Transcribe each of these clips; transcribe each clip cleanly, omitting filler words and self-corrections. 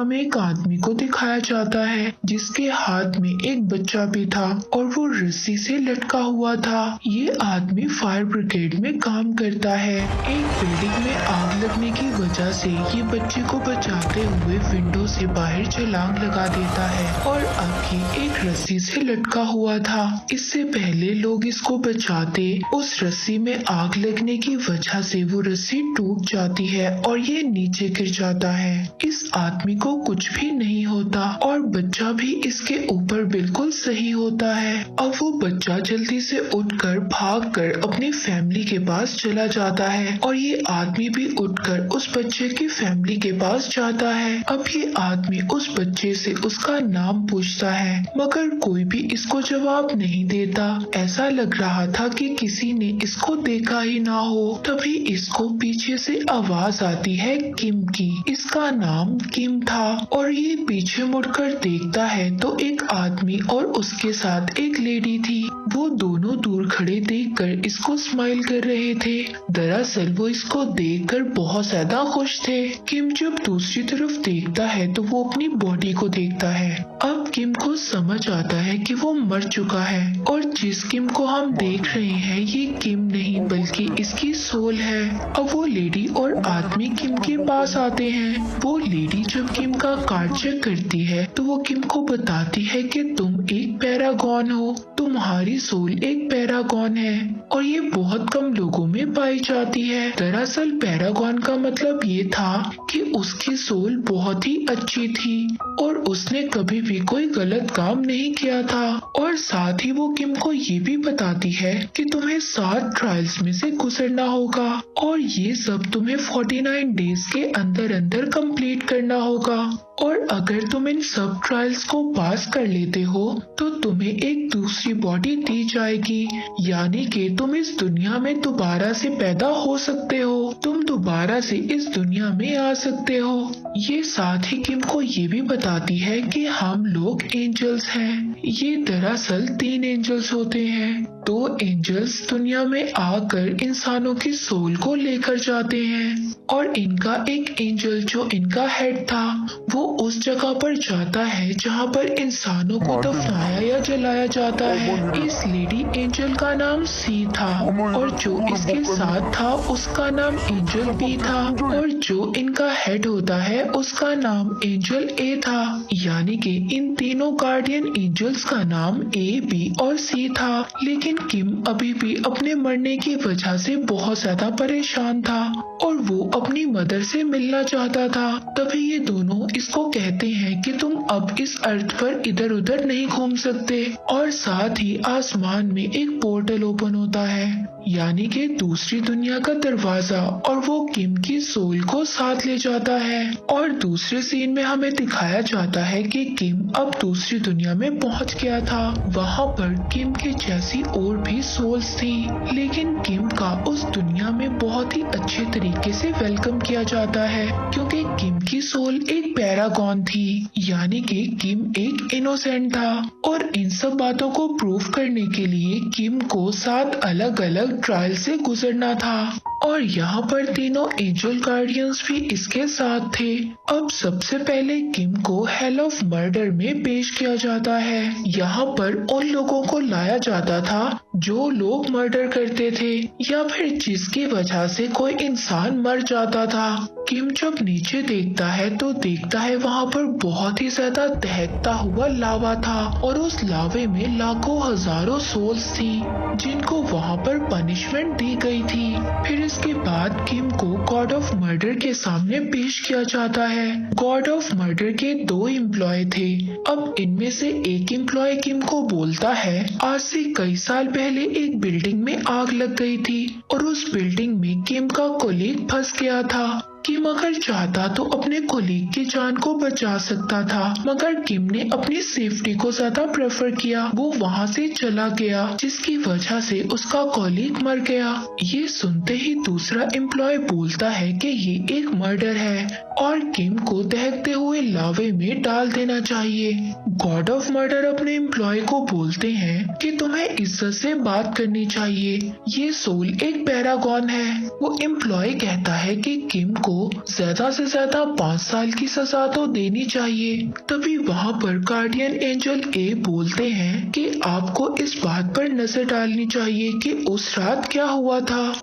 हमें एक आदमी को दिखाया जाता है जिसके हाथ में एक बच्चा भी था और वो रस्सी से लटका हुआ था। ये आदमी फायर ब्रिगेड में काम करता है। एक बिल्डिंग में आग लगने की वजह से ये बच्चे को बचाते हुए विंडो से बाहर छलांग लगा देता है और अब ये एक रस्सी से लटका हुआ था। इससे पहले लोग इसको बचाते, उस रस्सी में आग लगने की वजह से वो रस्सी टूट जाती है और ये नीचे गिर जाता है। इस आदमी को कुछ भी नहीं होता और बच्चा भी इसके ऊपर बिल्कुल सही होता है। अब वो बच्चा जल्दी से उठकर भागकर अपनी फैमिली के पास चला जाता है और ये आदमी भी उठकर उस बच्चे की फैमिली के पास जाता है। अब ये आदमी उस बच्चे से उसका नाम पूछता है मगर कोई भी इसको जवाब नहीं देता। ऐसा लग रहा था कि किसी ने इसको देखा ही ना हो। तभी इसको पीछे से आवाज आती है किम की। इसका नाम किम था और ये पीछे मुड़कर देखता है तो एक आदमी और उसके साथ एक लेडी थी। वो दोनों दूर खड़े देखकर इसको स्माइल कर रहे थे। दरअसल वो इसको देखकर बहुत ज्यादा खुश थे। किम जब दूसरी तरफ देखता है तो वो अपनी बॉडी को देखता है। अब किम को समझ आता है कि वो मर चुका है और जिस किम को हम देख रहे हैं ये किम नहीं बल्कि इसकी सोल है। अब वो लेडी और आदमी किम के पास आते हैं। वो लेडी जब किम का कार्ड चेक करती है तो वो किम को बताती है कि तुम एक पैरागॉन हो, तुम्हारी सोल एक पैरागॉन है और ये बहुत कम लोगों में पाई जाती है। दरअसल पैरागॉन का मतलब ये था कि उसकी सोल बहुत ही अच्छी थी और उसने कभी भी कोई गलत काम नहीं किया था। और साथ ही वो किम को ये भी बताती है कि तुम्हें 7 ट्रायल्स में से गुजरना होगा और ये सब तुम्हें 49 डेज के अंदर अंदर कंप्लीट करना होगा और अगर तुम इन सब ट्रायल्स को पास कर लेते हो तो तुम्हें एक दूसरी बॉडी दी जाएगी, यानी कि तुम इस दुनिया में दोबारा से पैदा हो सकते हो, तुम दोबारा से इस दुनिया में आ सकते हो। ये साथ ही किम को ये भी बताती है कि हम लोग एंजल्स हैं। ये दरअसल 3 एंजल्स होते हैं। 2 एंजल्स दुनिया में आकर इंसानों की सोल को लेकर जाते हैं और इनका एक एंजल जो इनका हेड था वो उस जगह पर जाता है जहाँ पर इंसानों को दफनाया या जलाया जाता है। इस लेडी एंजल का नाम सी था और जो इसके साथ था उसका नाम एंजल बी था और जो इनका हेड होता है उसका नाम एंजल ए था। यानी कि इन तीनों गार्डियन एंजल्स का नाम ए, बी और सी था। लेकिन किम अभी भी अपने मरने की वजह से बहुत ज्यादा परेशान था और वो अपनी मदर से मिलना चाहता था। तभी ये दोनों इसको कहते हैं कि तुम अब इस अर्थ पर इधर उधर नहीं घूम सकते और साथ ही आसमान में एक पोर्टल ओपन होता है, यानी कि दूसरी दुनिया का दरवाजा, और वो किम की सोल को साथ ले जाता है। और दूसरे सीन में हमें दिखाया जाता है कि किम अब दूसरी दुनिया में पहुंच गया था। वहाँ पर किम के जैसी और भी सोल्स थी, लेकिन किम का उस दुनिया में बहुत ही अच्छे तरीके से वेलकम किया जाता है क्योंकि किम की सोल एक पैरागॉन थी, यानी कि किम एक इनोसेंट था। और इन सब बातों को प्रूव करने के लिए किम को 7 अलग अलग ट्रायल से गुजरना था और यहाँ पर तीनों एंजल गार्डियंस भी इसके साथ थे। अब सबसे पहले किम को हेल ऑफ मर्डर में पेश किया जाता है। यहाँ पर उन लोगों को लाया जाता था जो लोग मर्डर करते थे या फिर जिसकी वजह से कोई इंसान मर जाता था। किम जब नीचे देखता है तो देखता है वहाँ पर बहुत ही ज्यादा दहकता हुआ लावा था और उस लावे में लाखों हजारों सोल्स थी जिनको वहाँ पर पनिशमेंट दी गई थी। फिर इसके बाद किम को गॉड ऑफ मर्डर के सामने पेश किया जाता है। गॉड ऑफ मर्डर के 2 एम्प्लॉय थे। अब इनमें से एक एम्प्लॉय किम को बोलता है आज से कई साल पहले एक बिल्डिंग में आग लग गई थी और उस बिल्डिंग में किम का कोलीग फंस गया था। किम अगर चाहता तो अपने कोलीग की जान को बचा सकता था, मगर किम ने अपनी सेफ्टी को ज्यादा प्रेफर किया। वो वहाँ से चला गया जिसकी वजह से उसका कोलीग मर गया। ये सुनते ही दूसरा एम्प्लॉय बोलता है कि ये एक मर्डर है और किम को दहकते हुए लावे में डाल देना चाहिए। गॉड ऑफ मर्डर अपने एम्प्लॉय को बोलते हैं कि तुम्हें इज्जत से बात करनी चाहिए, ये सोल एक पैरागॉन है। वो एम्प्लॉय कहता है कि किम को ज्यादा से ज्यादा 5 साल की सजा तो देनी चाहिए। तभी वहाँ पर गार्डियन एंजल ए बोलते हैं कि आपको इस बात पर नजर डालनी चाहिए कि उस रात क्या हुआ था।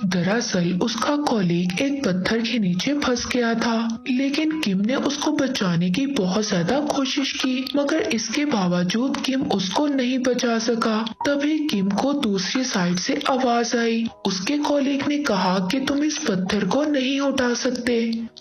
दरअसल उसका कॉलीग एक पत्थर के नीचे फंस गया था, लेकिन किम ने उसको बचाने की बहुत ज्यादा कोशिश की, मगर इसके बावजूद किम उसको नहीं बचा सका। तभी किम को दूसरी साइड से आवाज आई। उसके कॉलीग ने कहा कि तुम इस पत्थर को नहीं उठा सकते,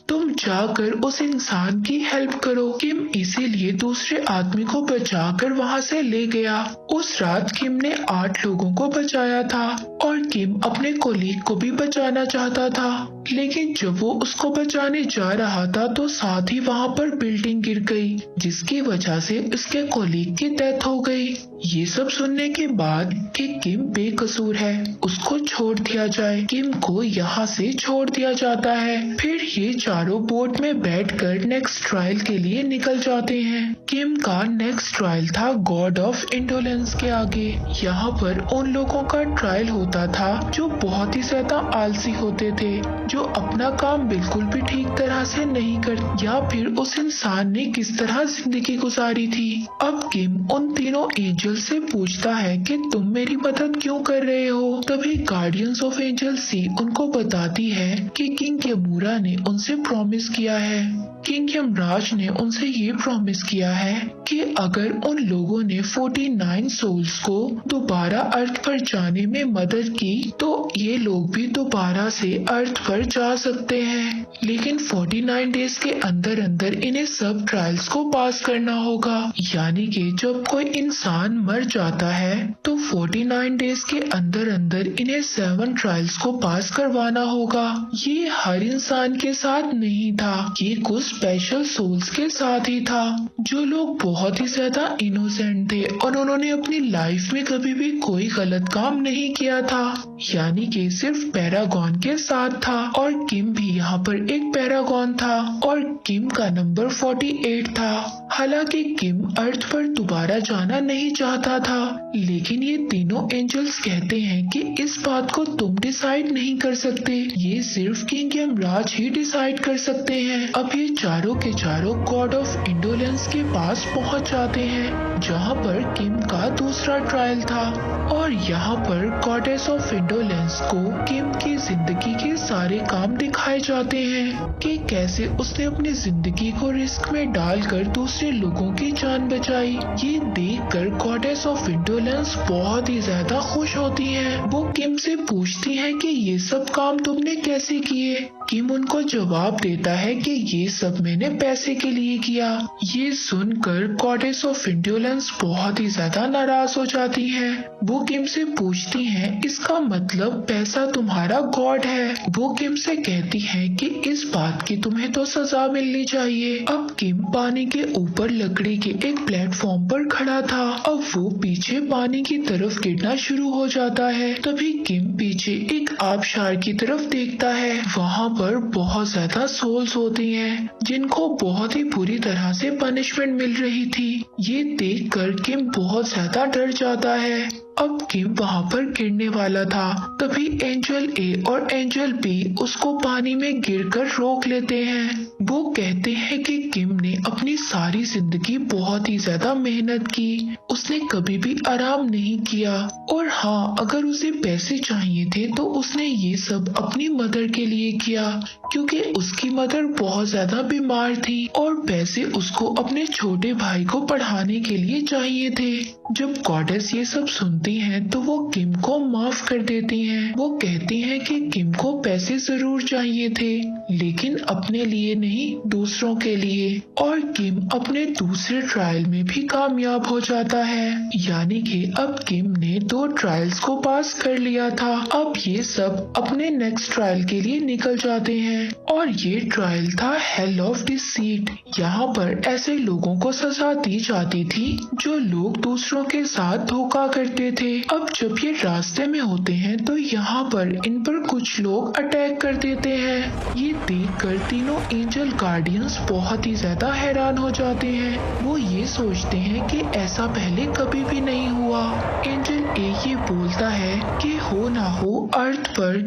तुम जाकर उस इंसान की हेल्प करो। किम इसीलिए दूसरे आदमी को बचाकर वहाँ से ले गया। उस रात किम ने 8 लोगों को बचाया था और किम अपने कॉलीग को भी बचाना चाहता था, लेकिन जब वो उसको बचाने जा रहा था तो साथ ही वहाँ पर बिल्डिंग गिर गई, जिसकी वजह से उसके कॉलीग की डेथ हो गई। ये सब सुनने के बाद कि किम बेकसूर है, उसको छोड़ दिया जाए। किम को यहाँ से छोड़ दिया जाता है। फिर ये चारों बोट में बैठकर नेक्स्ट ट्रायल के लिए निकल जाते हैं। किम का नेक्स्ट ट्रायल था गॉड ऑफ इंडोलेंस के आगे। यहाँ पर उन लोगों का ट्रायल होता था जो बहुत ही ज्यादा आलसी होते थे, जो अपना काम बिल्कुल भी ठीक तरह से नहीं कर, या फिर उस इंसान ने किस तरह जिंदगी गुजारी थी। अब किम उन तीनों एंजल से पूछता है कि तुम मेरी मदद क्यों कर रहे हो। तभी गार्डियंस ऑफ एंजल सी उनको बताती है कि किंग यमूरा ने उनसे प्रॉमिस किया है, किंग यमराज ने उनसे ये प्रॉमिस किया है कि अगर उन लोगों ने 49 सोल्स को दोबारा अर्थ पर जाने में मदद की तो ये लोग भी दोबारा से अर्थ पर जा सकते हैं, लेकिन 49 डेज के अंदर अंदर इन्हें सब ट्रायल्स को पास करना होगा। यानी कि जब कोई इंसान मर जाता है तो 49 डेज के अंदर अंदर इन्हें 7 ट्रायल्स को पास करवाना होगा। ये हर इंसान के साथ नहीं था, ये कुछ स्पेशल सोल्स के साथ ही था, जो लोग बहुत ही ज्यादा इनोसेंट थे और उन्होंने अपनी लाइफ में कभी भी कोई गलत काम नहीं किया था, यानी कि सिर्फ पैरागॉन के साथ था। और किम भी यहाँ पर एक पैरागॉन था और किम का नंबर 48 था। हालांकि किम अर्थ पर दोबारा जाना नहीं चाहता था, लेकिन ये तीनों एंजल्स कहते हैं कि इस बात को तुम डिसाइड नहीं कर सकते, ये सिर्फ किंग यमराज ही डिसाइड कर सकते हैं। अब ये चारों के चारों गॉड ऑफ इंडोलेंस के पास पहुंच जाते हैं, जहां पर किम का दूसरा ट्रायल था। और यहाँ पर गॉडेस ऑफ इंडोलेंस को किम की जिंदगी के सारे काम दिखाए जाते हैं कि कैसे उसने अपनी जिंदगी को रिस्क में डालकर दूसरे लोगों की जान बचाई। ये देखकर गॉडेस ऑफ इंडोलेंस बहुत ही ज्यादा खुश होती हैं। वो किम से पूछती हैं कि ये सब काम तुमने कैसे किए। किम उनको जवाब देता है कि ये सब मैंने पैसे के लिए किया। ये सुनकर गॉडेस ऑफ इंडोलेंस बहुत ही ज्यादा नाराज हो जाती है। वो किम से पूछती हैं इसका मतलब पैसा तुम्हारा गॉड है। वो किम से कहती है कि इस बात की तुम्हें तो सजा मिलनी चाहिए। अब किम पानी के ऊपर लकड़ी के एक प्लेटफॉर्म पर खड़ा था। अब वो पीछे पानी की तरफ गिरना शुरू हो जाता है। तभी किम पीछे एक आबशार की तरफ देखता है। वहाँ पर बहुत ज्यादा सोल्स होती हैं, जिनको बहुत ही बुरी तरह से पनिशमेंट मिल रही थी। ये देखकर किम बहुत ज्यादा डर जाता है। अब किम वहाँ पर गिरने वाला था, तभी एंजल ए और एंजल बी उसको पानी में गिरकर रोक लेते हैं। वो कहते हैं कि किम ने अपनी सारी जिंदगी बहुत ही ज्यादा मेहनत की, उसने कभी भी आराम नहीं किया, और हाँ, अगर उसे पैसे चाहिए थे तो उसने ये सब अपनी मदर के लिए किया, क्योंकि उसकी मदर बहुत ज्यादा बीमार थी और पैसे उसको अपने छोटे भाई को पढ़ाने के लिए चाहिए थे। जब गॉडेस ये सब सुनती हैं तो वो किम को माफ कर देती हैं। वो कहती हैं कि किम को पैसे जरूर चाहिए थे, लेकिन अपने लिए नहीं, दूसरों के लिए। और किम अपने दूसरे ट्रायल में भी कामयाब हो जाता है, यानी कि अब किम ने 2 ट्रायल्स को पास कर लिया था। अब ये सब अपने नेक्स्ट ट्रायल के लिए निकल जाते हैं, और ये ट्रायल था हेल ऑफ डिसीट। यहाँ पर ऐसे लोगों को सजा दी जाती थी जो लोग दूसरों के साथ धोखा करते थे। अब जब ये रास्ते में होते हैं तो यहाँ पर इन पर कुछ लोग अटैक कर देते हैं। ये देखकर तीनों एंजल गार्डियंस बहुत ही ज्यादा हैरान हो जाते हैं। वो ये सोचते हैं कि ऐसा पहले कभी भी नहीं हुआ। एंजल ए ये बोलता है कि हो ना हो अर्थ पर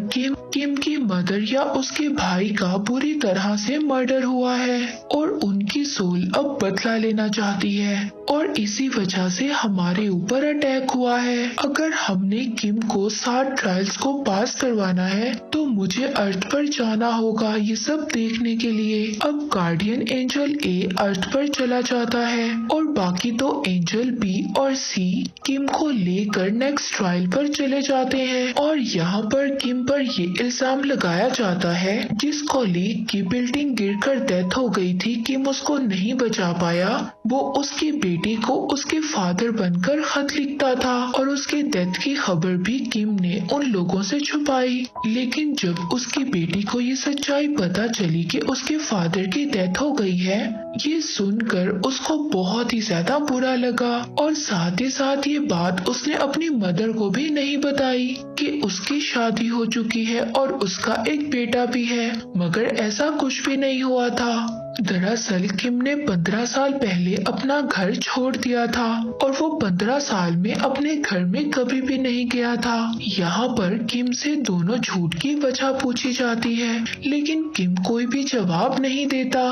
किम की मदर या उसके भाई का बुरी तरह से मर्डर हुआ है और उनकी सोल अब बदला लेना चाहती है और इसी वजह से हमारे ऊपर अटैक हुआ है। अगर हमने किम को 60 ट्रायल्स को पास करवाना है तो मुझे अर्थ पर जाना होगा ये सब देखने के लिए। अब गार्डियन एंजल ए अर्थ पर चला जाता है और बाकी दो एंजल बी और सी किम को लेकर नेक्स्ट ट्रायल पर चले जाते हैं और यहाँ पर किम पर ये इल्जाम लगाया जाता है जिस कॉलीग की बिल्डिंग गिरकर डेथ हो गई थी, किम उसको नहीं बचा पाया। वो उसकी बेटी को उसके फादर बनकर खत लिखता था और उसके डेथ की खबर भी किम ने उन लोगों से छुपाई। लेकिन जब उसकी बेटी को ये सच्चाई पता चली कि उसके फादर की डेथ हो गई है, ये सुनकर उसको बहुत ही ज्यादा बुरा लगा और साथ ही साथ ये बात उसने अपनी मदर को भी नहीं बताई कि उसकी शादी हो चुकी है और उसका एक बेटा भी है, मगर ऐसा कुछ भी नहीं हुआ था। दरअसल किम ने 15 साल पहले अपना घर छोड़ दिया था और वो 15 साल में अपने घर में कभी भी नहीं गया था। यहाँ पर किम से दोनों झूठ की वजह पूछी जाती है लेकिन किम कोई भी जवाब नहीं देता।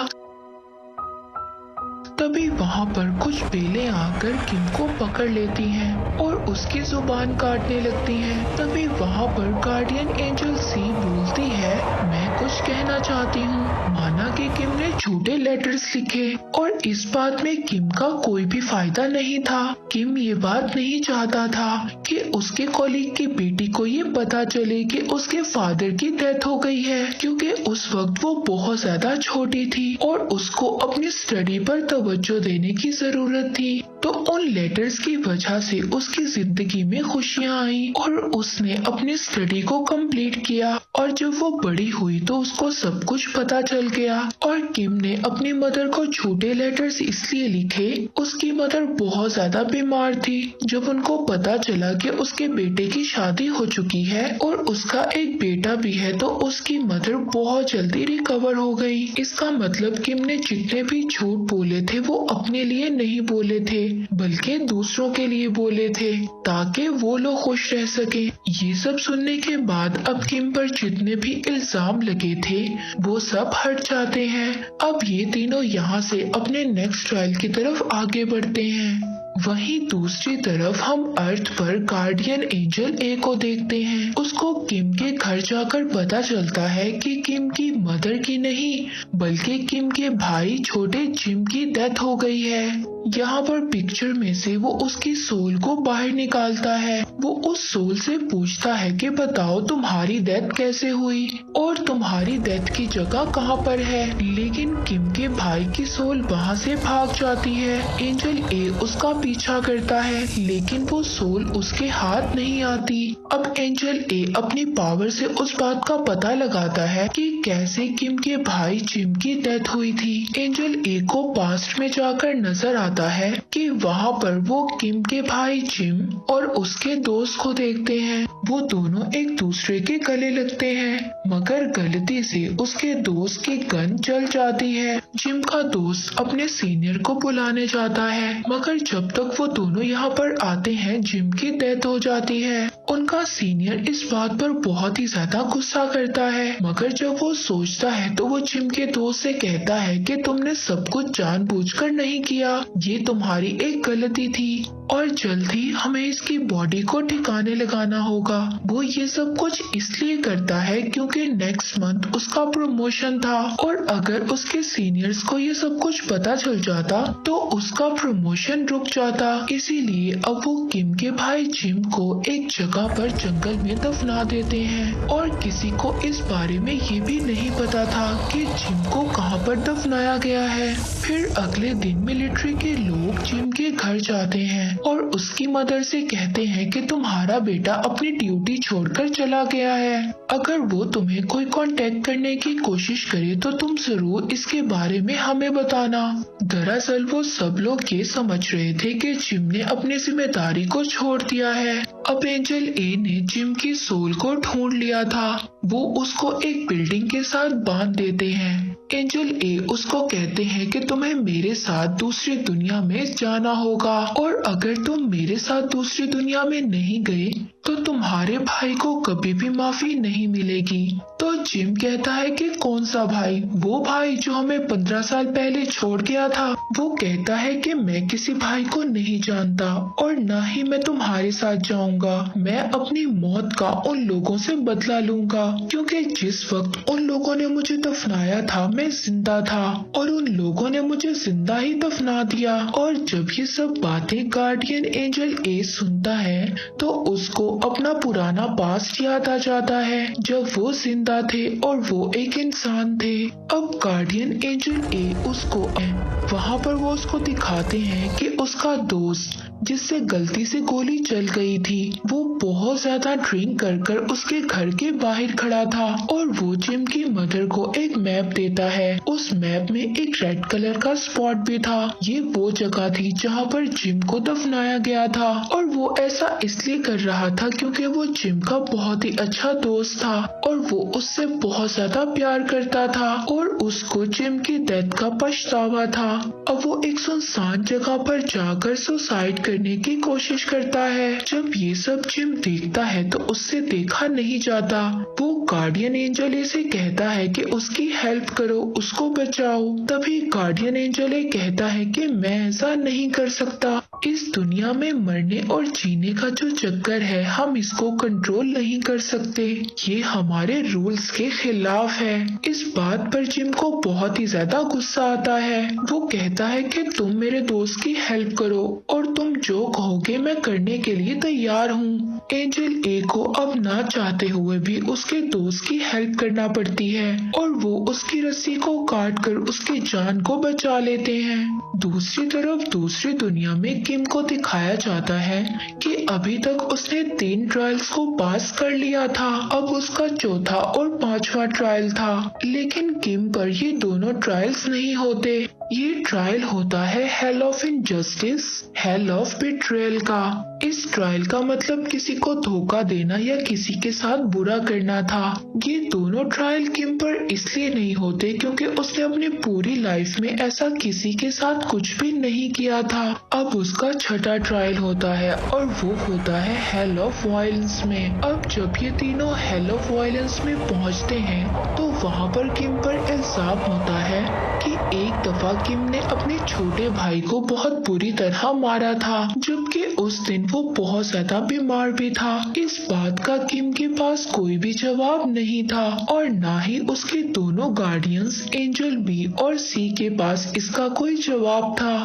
तभी वहाँ पर कुछ बेलें आकर किम को पकड़ लेती हैं और उसकी जुबान काटने लगती हैं। तभी वहाँ पर गार्डियन एंजल सी बोलती है, मैं कुछ कहना चाहती हूँ। माना कि किम ने झूठे लेटर्स लिखे और इस बात में किम का कोई भी फायदा नहीं था। किम ये बात नहीं चाहता था कि उसके कॉलीग की बेटी को ये पता चले कि उसके फादर की डेथ हो गई है, क्योंकि उस वक्त वो बहुत ज्यादा छोटी थी और उसको अपनी स्टडी पर तवज्जो देने की जरूरत थी। तो उन लेटर्स की वजह से उसकी जिंदगी में खुशियाँ आई और उसने अपनी स्टडी को कंप्लीट किया और जब वो बड़ी हुई तो उसको सब कुछ पता चल गया। और किम ने अपनी मदर को झूठे लेटर्स इसलिए लिखे, उसकी मदर बहुत ज्यादा बीमार थी। जब उनको पता चला कि उसके बेटे की शादी हो चुकी है और उसका एक बेटा भी है तो उसकी मदर बहुत जल्दी रिकवर हो गई। इसका मतलब किम ने जितने भी झूठ बोले थे वो अपने लिए नहीं बोले थे बल्कि दूसरों के लिए बोले थे ताकि वो लोग खुश रह सके। ये सब सुनने के बाद अब किम पर जितने भी इल्जाम लगे थे वो सब हट जाते हैं। अब ये तीनों यहाँ से अपने नेक्स्ट ट्रायल की तरफ आगे बढ़ते हैं। वहीं दूसरी तरफ हम अर्थ पर गार्डियन एंजल ए को देखते हैं। उसको किम के घर जाकर पता चलता है कि किम की मदर की नहीं बल्कि किम के भाई छोटे जिम की डेथ हो गई है। यहाँ पर पिक्चर में से वो उसकी सोल को बाहर निकालता है। वो उस सोल से पूछता है कि बताओ तुम्हारी डेथ कैसे हुई और तुम्हारी डेथ की जगह कहाँ पर है। लेकिन किम के भाई की सोल वहाँ से भाग जाती है। एंजल ए उसका पीछा करता है लेकिन वो सोल उसके हाथ नहीं आती। अब एंजल ए अपनी पावर से उस बात का पता लगाता है कि कैसे किम के भाई जिम की डेथ हुई थी। एंजल ए को पास्ट में जाकर नजर आता है कि वहाँ पर वो किम के भाई जिम और उसके दोस्त को देखते हैं। वो दोनों एक दूसरे के गले लगते हैं मगर गलती से उसके दोस्त की गन जल जाती है। जिम का दोस्त अपने सीनियर को बुलाने जाता है मगर जब तक वो दोनों यहाँ पर आते हैं जिम की डेथ हो जाती है। उनका सीनियर इस बात पर बहुत ही ज्यादा गुस्सा करता है मगर जब वो सोचता है तो वो जिम के दोस्त से कहता है कि तुमने सब कुछ जानबूझकर नहीं किया, ये तुम्हारी एक गलती थी और जल्द ही हमें इसकी बॉडी को ठिकाने लगाना होगा। वो ये सब कुछ इसलिए करता है क्योंकि नेक्स्ट मंथ उसका प्रमोशन था और अगर उसके सीनियर्स को ये सब कुछ पता चल जाता तो उसका प्रमोशन रुक जाता। इसीलिए अब वो किम के भाई जिम को एक जगह पर जंगल में दफना देते हैं और किसी को इस बारे में ये भी नहीं पता था कि जिम को कहाँ पर दफनाया गया है। फिर अगले दिन मिलिट्री के लोग जिम के घर जाते हैं और उसकी मदर से कहते हैं कि तुम्हारा बेटा अपनी ड्यूटी छोड़कर चला गया है। अगर वो तुम्हें कोई कांटेक्ट करने की कोशिश करे तो तुम जरूर इसके बारे में हमें बताना। दरअसल वो सब लोग ये समझ रहे थे कि जिम ने अपनी जिम्मेदारी को छोड़ दिया है। अब एंजल ए ने जिम की सोल को ढूंढ लिया था। वो उसको एक बिल्डिंग के साथ बांध देते हैं एंजल ए उसको कहते हैं कि तुम्हें मेरे साथ दूसरी दुनिया में जाना होगा और अगर तुम मेरे साथ दूसरी दुनिया में नहीं गए तो तुम्हारे भाई को कभी भी माफी नहीं मिलेगी। तो जिम कहता है कि कौन सा भाई? वो भाई जो हमें 15 साल पहले छोड़ गया था। वो कहता है कि मैं किसी भाई को नहीं जानता और न ही मैं तुम्हारे साथ जाऊंगा। मैं अपनी मौत का उन लोगों से बदला लूंगा क्योंकि जिस वक्त उन लोगों ने मुझे दफनाया था मैं जिंदा था और उन लोगों ने मुझे जिंदा ही दफना दिया। और जब ये सब बातें गार्डियन एंजल ए सुनता है तो उसको अपना पुराना पास्ट याद आ जाता है जब वो जिंदा थे और वो एक इंसान थे। अब गार्डियन एंजल ए उसको वहाँ पर वो उसको दिखाते हैं कि उसका दोस्त जिससे गलती से गोली चल गई थी वो बहुत ज्यादा ड्रिंक कर कर उसके घर के बाहर खड़ा था और वो जिम की मदर को एक मैप देता है। उस मैप में एक रेड कलर का स्पॉट भी था। ये वो जगह थी जहाँ पर जिम को दफनाया गया था और वो ऐसा इसलिए कर रहा था क्योंकि वो जिम का बहुत ही अच्छा दोस्त था और वो उससे बहुत ज्यादा प्यार करता था और उसको जिम की डेथ का पछतावा था। अब वो एक सुनसान जगह पर जाकर सुसाइड करने की कोशिश करता है। जब ये सब जिम देखता है तो उससे देखा नहीं जाता। वो गार्डियन एंजल ए से कहता है कि उसकी हेल्प करो, उसको बचाओ। तभी गार्डियन एंजल ए कहता है कि मैं ऐसा नहीं कर सकता। इस दुनिया में मरने और जीने का जो चक्कर है हम इसको कंट्रोल नहीं कर सकते। ये हमारे रूल्स के खिलाफ है। इस बात पर जिम को बहुत ही ज्यादा गुस्सा आता है। वो कहता है कि तुम मेरे दोस्त की हेल्प करो और तुम जो कहोगे मैं करने के लिए तैयार हूँ। एंजल ए को अब ना चाहते हुए भी उसके दोस्त की हेल्प करना पड़ती है और वो उसकी रस्सी को काट कर उसकी जान को बचा लेते हैं। दूसरी तरफ दूसरी दुनिया में किम को दिखाया जाता है कि अभी तक उसने 3 ट्रायल्स को पास कर लिया था। अब उसका चौथा और 5वां ट्रायल था लेकिन किम पर ये दोनों ट्रायल्स नहीं होते। ये ट्रायल होता है hell of injustice, hell of betrayal का। इस ट्रायल का मतलब किसी को धोखा देना या किसी के साथ बुरा करना था। ये दोनों ट्रायल किम पर इसलिए नहीं होते क्योंकि उसने अपनी पूरी लाइफ में ऐसा किसी के साथ कुछ भी नहीं किया था। अब उसका छठा ट्रायल होता है और वो होता है हेल ऑफ वायलेंस में। अब जब ये तीनों हेल ऑफ वायलेंस में पहुंचते हैं तो वहाँ पर किम पर इल्जाम होता है कि एक दफा किम ने अपने छोटे भाई को बहुत बुरी तरह मारा था जबकि उस दिन वो बहुत ज्यादा बीमार भी था। इस बात का किम के पास कोई भी जवाब नहीं था और ना ही उसके दोनों गार्डियंस एंजल बी और सी के पास इसका कोई जवाब था।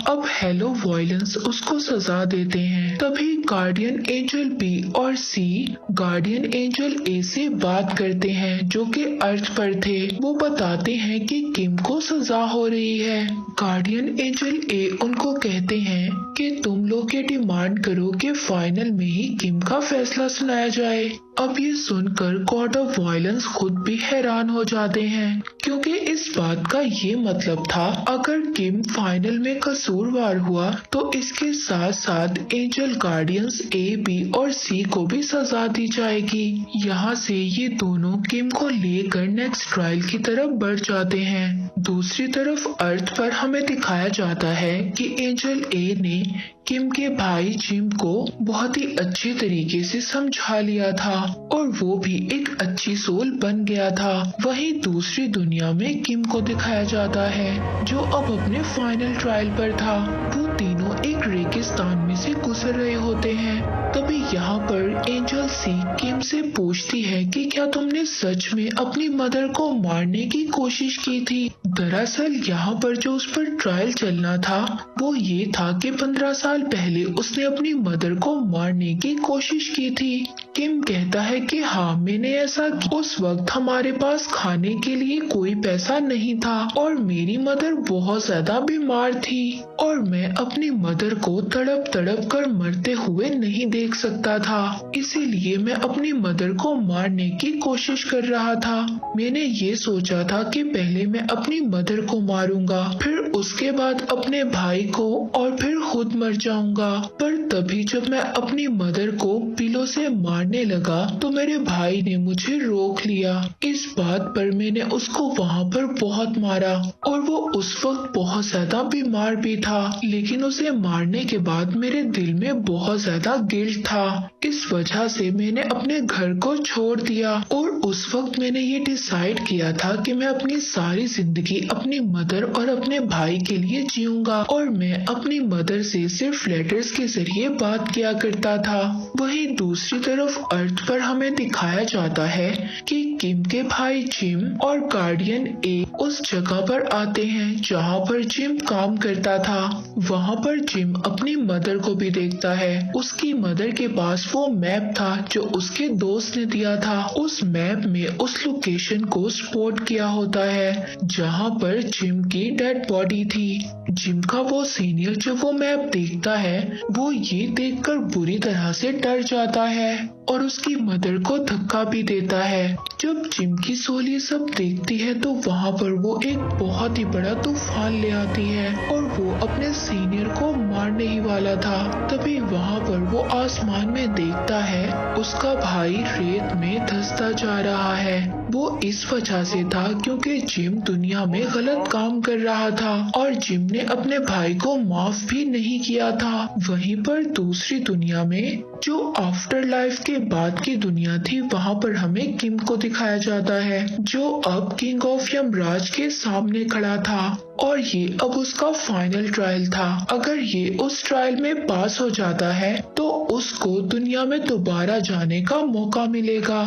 अब हेलो वायलेंस उसको सजा देते हैं। तभी गार्डियन एंजल बी और सी गार्डियन एंजल ए से बात करते हैं जो कि अर्थ पर थे। वो बताते हैं कि किम को सजा हो रही है। गार्डियन एंजल ए उनको कहते हैं कि तुम लोग ये डिमांड करो कि फाइनल में ही किम का फैसला सुनाया जाए। अब ये सुनकर गॉड ऑफ वायलेंस खुद भी हैरान हो जाते हैं क्योंकि इस बात का ये मतलब था अगर किम फाइनल में कसूरवार हुआ तो इसके साथ साथ एंजल गार्डियंस ए, बी और सी को भी सजा दी जाएगी। यहाँ से ये दोनों किम को लेकर नेक्स्ट ट्रायल की तरफ बढ़ जाते हैं। दूसरी तरफ अर्थ पर हमें दिखाया जाता है कि एंजल ए ने किम के भाई जिम को बहुत ही अच्छे तरीके से समझा लिया था और वो भी एक अच्छी सोल बन गया था। वहीं दूसरी दुनिया में किम को दिखाया जाता है जो अब अपने फाइनल ट्रायल पर था। वो तीनों एक रेगिस्तान में से गुजर रहे होते हैं। तभी यहाँ पर एंजल सी किम से पूछती है कि क्या तुमने सच में अपनी मदर को मारने की कोशिश की थी। दरअसल यहाँ पर जो उस पर ट्रायल चलना था वो ये था कि 15 साल पहले उसने अपनी मदर को मारने की कोशिश की थी। किम कहता है कि हाँ मैंने ऐसा किया। उस वक्त हमारे पास खाने के लिए कोई पैसा नहीं था और मेरी मदर बहुत ज्यादा बीमार थी और मैं अपनी मदर को तड़प तड़प तड़प कर मरते हुए नहीं देख सकता था, इसीलिए मैं अपनी मदर को मारने की कोशिश कर रहा था। मैंने ये सोचा था कि पहले मैं अपनी मदर को मारूंगा, फिर उसके बाद अपने भाई को और फिर खुद मर जाऊंगा। पर तभी जब मैं अपनी मदर को पिलो से मारने लगा तो मेरे भाई ने मुझे रोक लिया। इस बात पर मैंने उसको वहाँ पर बहुत मारा और वो उस वक्त बहुत ज्यादा बीमार भी था, लेकिन उसे मारने के बाद मेरे दिल में बहुत ज्यादा गिल्ट था। इस वजह से मैंने अपने घर को छोड़ दिया और उस वक्त मैंने ये डिसाइड किया था कि मैं अपनी सारी जिंदगी अपनी मदर और अपने भाई के लिए जीऊंगा और मैं अपनी मदर से सिर्फ लेटर्स के जरिए बात किया करता था। वहीं दूसरी तरफ अर्थ पर हमें दिखाया जाता है कि किम के भाई जिम और गार्डियन ए उस जगह पर आते हैं जहाँ पर जिम काम करता था। वहाँ पर जिम अपनी मदर को भी देखता है। उसकी मदर के पास वो मैप था जो उसके दोस्त ने दिया था। उस मैप में उस लोकेशन को स्पॉट किया होता है जहाँ पर जिम की डेड बॉडी थी। जिम का वो सीनियर जब वो मैप देखता है वो ये देखकर बुरी तरह से डर जाता है और उसकी मदर को धक्का भी देता है। जब जिम की सोल ये सब देखती है तो वहाँ पर वो एक बहुत ही बड़ा तूफान ले आती है और वो अपने सीनियर को मारने ही वाला था। तभी वहाँ पर वो आसमान में देखता है उसका भाई रेत में धंसता जा रहा है। वो इस वजह से था क्योंकि जिम दुनिया में गलत काम कर रहा था और जिम ने अपने भाई को माफ भी नहीं किया था। वहीं पर दूसरी दुनिया में जो आफ्टर लाइफ के बाद की दुनिया थी वहाँ पर हमें किम को दिखाया जाता है जो अब किंग ऑफ यमराज के सामने खड़ा था और ये अब उसका फाइनल ट्रायल था। अगर ये उस ट्रायल में पास हो जाता है तो उसको दुनिया में दोबारा जाने का मौका मिलेगा।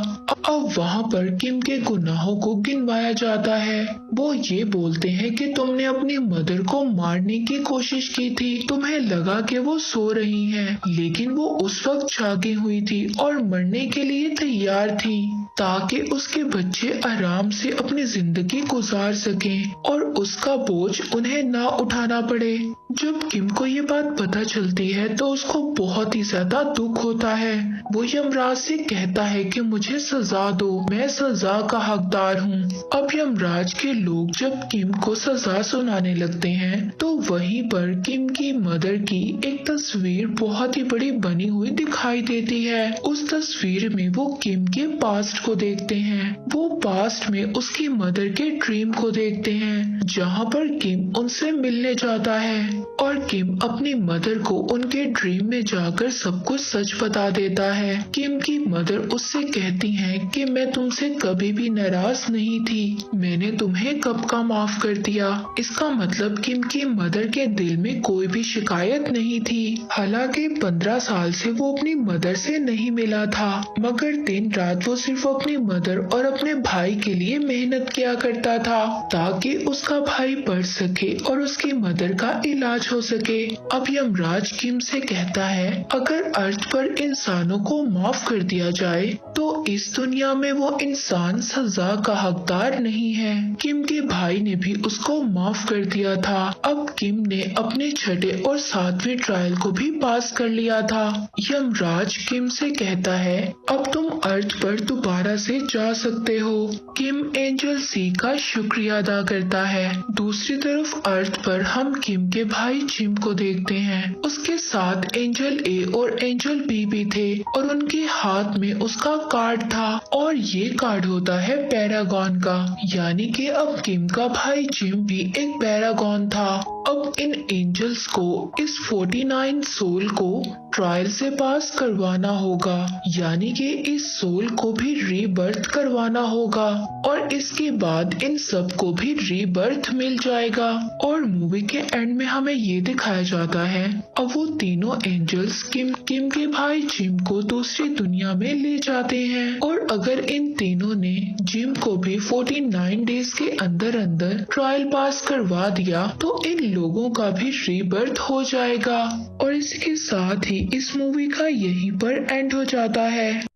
अब वहाँ पर किम के गुनाहों को गिनवाया जाता है। वो ये बोलते हैं कि तुमने अपनी मदर को मारने की कोशिश की थी, तुम्हें लगा कि वो सो रही हैं, लेकिन वो उस वक्त जागी हुई थी और मरने के लिए तैयार थी ताकि उसके बच्चे आराम से अपनी जिंदगी गुजार सकें और उसका बोझ उन्हें ना उठाना पड़े। जब किम को ये बात पता चलती है तो उसको बहुत ही ज्यादा दुख होता है। वो यमराज से कहता है कि मुझे सजा दो, मैं सजा का हकदार हूँ। अब यमराज के लोग जब किम को सजा सुनाने लगते हैं तो वहीं पर किम की मदर की एक तस्वीर बहुत ही बड़ी बनी हुई दिखाई देती है। उस तस्वीर में वो किम के पास्ट को देखते हैं। वो पास्ट में उसकी मदर के ड्रीम को देखते हैं जहाँ पर किम उनसे मिलने जाता है और किम अपनी मदर को उनके ड्रीम में जाकर सब कुछ सच बता देता है। किम की मदर उससे कहती है कि मैं तुमसे कभी भी नाराज नहीं थी, मैंने तुम्हें कब का माफ कर दिया। इसका मतलब किम की मदर के दिल में कोई भी शिकायत नहीं थी। हालांकि 15 साल से वो अपनी मदर से नहीं मिला था, मगर दिन रात वो सिर्फ अपनी मदर और अपने भाई के लिए मेहनत किया करता था ताकि उसका भाई पढ़ सके और उसकी मदर का इलाज हो सके। अब यमराज किम से कहता है अगर अर्थ पर इंसानों को माफ कर दिया जाए तो इस दुनिया में वो इंसान सजा का हकदार नहीं है। किम के भाई ने भी उसको माफ कर दिया था। अब किम ने अपने छठे और 7वें ट्रायल को भी पास कर लिया था। यमराज किम से कहता है अब तुम अर्थ पर दोबारा से जा सकते हो। किम एंजल सी का शुक्रिया अदा करता है। दूसरी तरफ अर्थ पर हम किम के भाई जिम को देखते हैं। उसके साथ एंजल ए और एंजल बी भी थे और उनके हाथ में उसका कार्ड था और ये कार्ड होता है पैरागॉन का, यानी कि अब किम का भाई जिम भी एक पैरागॉन था। अब इन एंजल्स को इस 49 सोल को ट्रायल से पास करवाना होगा, यानी कि इस सोल को भी रीबर्थ करवाना होगा और इसके बाद इन सब को भी रीबर्थ मिल जाएगा। और मूवी के एंड में हमें ये दिखाया जाता है अब वो तीनों एंजल्स किम के भाई जिम को दूसरी दुनिया में ले जाते हैं और अगर इन तीनों ने जिम को भी 49 डेज के अंदर अंदर ट्रायल पास करवा दिया तो इन लोगों का भी रीबर्थ हो जाएगा। और इसके साथ ही इस मूवी का यहीं पर एंड हो जाता है।